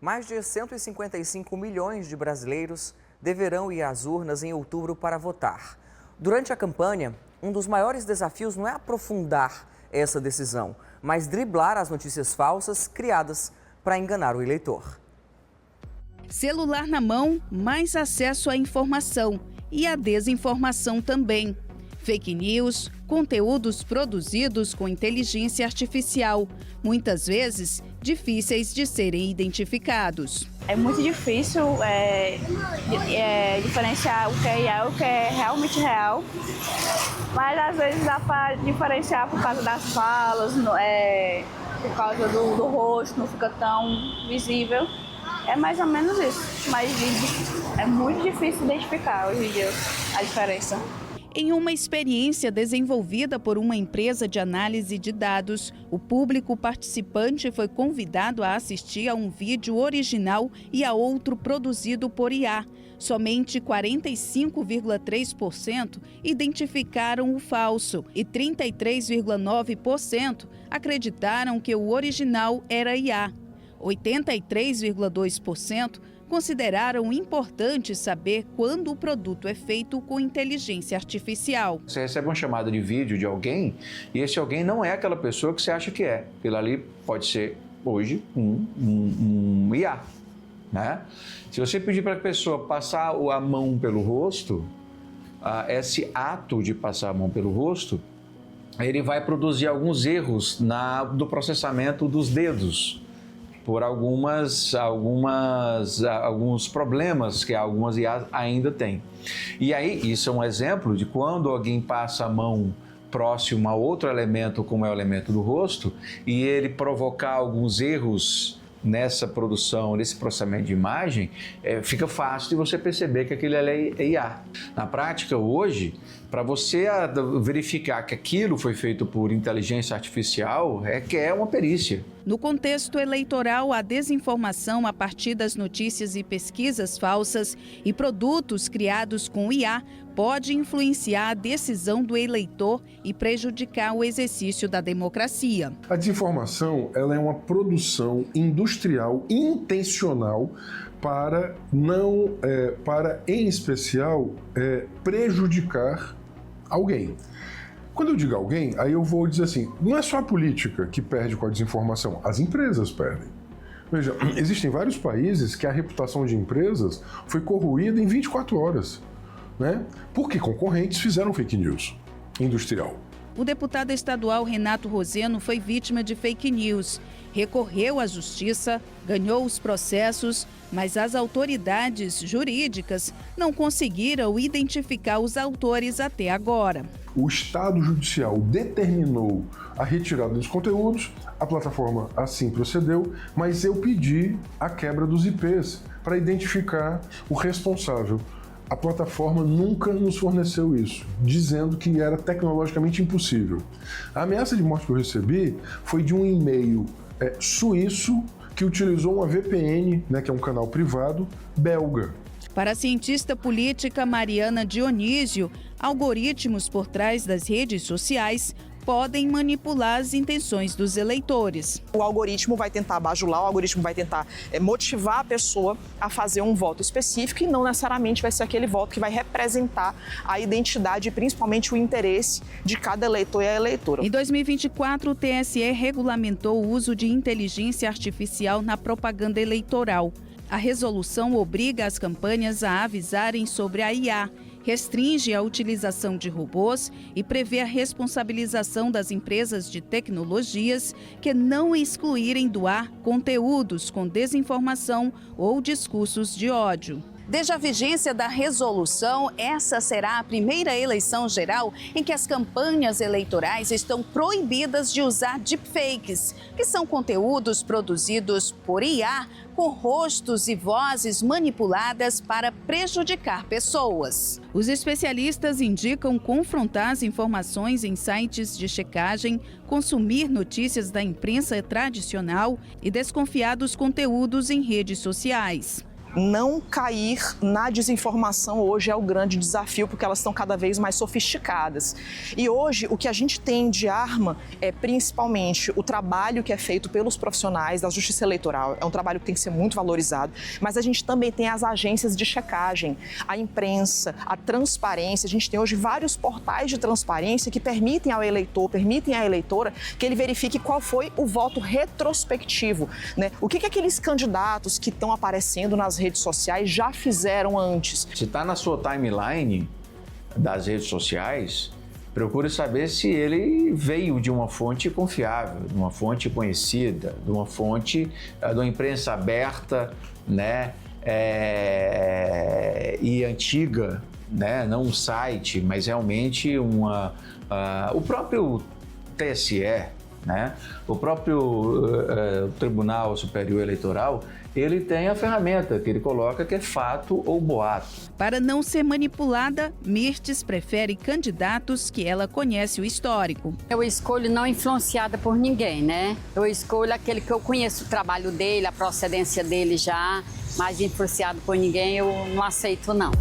Mais de 155 milhões de brasileiros deverão ir às urnas em outubro para votar. Durante a campanha, um dos maiores desafios não é aprofundar essa decisão, mas driblar as notícias falsas criadas para enganar o eleitor. Celular na mão, mais acesso à informação e à desinformação também. Fake news, conteúdos produzidos com inteligência artificial, muitas vezes difíceis de serem identificados. É muito difícil diferenciar o que é IA e o que é realmente real, mas às vezes dá para diferenciar por causa das falas, por causa do rosto, não fica tão visível. É mais ou menos isso, mas é muito difícil identificar hoje em dia a diferença. Em uma experiência desenvolvida por uma empresa de análise de dados, o público participante foi convidado a assistir a um vídeo original e a outro produzido por IA. Somente 45,3% identificaram o falso e 33,9% acreditaram que o original era IA. 83,2% consideraram importante saber quando o produto é feito com inteligência artificial. Você recebe uma chamada de vídeo de alguém e esse alguém não é aquela pessoa que você acha que é. Aquilo ali pode ser, hoje, um IA, né? Se você pedir para a pessoa passar a mão pelo rosto, esse ato de passar a mão pelo rosto, ele vai produzir alguns erros do processamento dos dedos, por alguns problemas que algumas IAs ainda têm. E aí, isso é um exemplo de quando alguém passa a mão próximo a outro elemento, como é o elemento do rosto, e ele provocar alguns erros nessa produção, nesse processamento de imagem, fica fácil de você perceber que aquilo é IA. Na prática, hoje, para você verificar que aquilo foi feito por inteligência artificial, é uma perícia. No contexto eleitoral, a desinformação a partir das notícias e pesquisas falsas e produtos criados com IA pode influenciar a decisão do eleitor e prejudicar o exercício da democracia. A desinformação, ela é uma produção industrial intencional para em especial, prejudicar alguém. Quando eu digo alguém, aí eu vou dizer assim, não é só a política que perde com a desinformação, as empresas perdem. Veja, existem vários países que a reputação de empresas foi corroída em 24 horas, né? Porque concorrentes fizeram fake news industrial. O deputado estadual Renato Roseno foi vítima de fake news. Recorreu à justiça, ganhou os processos, mas as autoridades jurídicas não conseguiram identificar os autores até agora. O Estado Judicial determinou a retirada dos conteúdos, a plataforma assim procedeu, mas eu pedi a quebra dos IPs para identificar o responsável. A plataforma nunca nos forneceu isso, dizendo que era tecnologicamente impossível. A ameaça de morte que eu recebi foi de um e-mail suíço que utilizou uma VPN, que é um canal privado, belga. Para a cientista política Mariana Dionísio, algoritmos por trás das redes sociais podem manipular as intenções dos eleitores. O algoritmo vai tentar bajular, o algoritmo vai tentar motivar a pessoa a fazer um voto específico e não necessariamente vai ser aquele voto que vai representar a identidade e principalmente o interesse de cada eleitor e a eleitora. Em 2024, o TSE regulamentou o uso de inteligência artificial na propaganda eleitoral. A resolução obriga as campanhas a avisarem sobre a IA, restringe a utilização de robôs e prevê a responsabilização das empresas de tecnologias que não excluírem do ar conteúdos com desinformação ou discursos de ódio. Desde a vigência da resolução, essa será a primeira eleição geral em que as campanhas eleitorais estão proibidas de usar deepfakes, que são conteúdos produzidos por IA com rostos e vozes manipuladas para prejudicar pessoas. Os especialistas indicam confrontar as informações em sites de checagem, consumir notícias da imprensa tradicional e desconfiar dos conteúdos em redes sociais. Não cair na desinformação hoje é o grande desafio, porque elas estão cada vez mais sofisticadas. E hoje o que a gente tem de arma é principalmente o trabalho que é feito pelos profissionais da Justiça Eleitoral. É um trabalho que tem que ser muito valorizado, mas a gente também tem as agências de checagem, a imprensa, a transparência. A gente tem hoje vários portais de transparência que permitem ao eleitor, permitem à eleitora que ele verifique qual foi o voto retrospectivo, né? O que aqueles candidatos que estão aparecendo nas redes sociais já fizeram antes. Se está na sua timeline das redes sociais, procure saber se ele veio de uma fonte confiável, de uma fonte conhecida, de uma fonte de uma imprensa aberta, né, e antiga, né, não um site, mas realmente o próprio TSE, né, o próprio Tribunal Superior Eleitoral, ele tem a ferramenta que ele coloca que é fato ou boato. Para não ser manipulada, Mirtes prefere candidatos que ela conhece o histórico. Eu escolho não influenciada por ninguém, né? Eu escolho aquele que eu conheço o trabalho dele, a procedência dele já, mas influenciado por ninguém eu não aceito, não.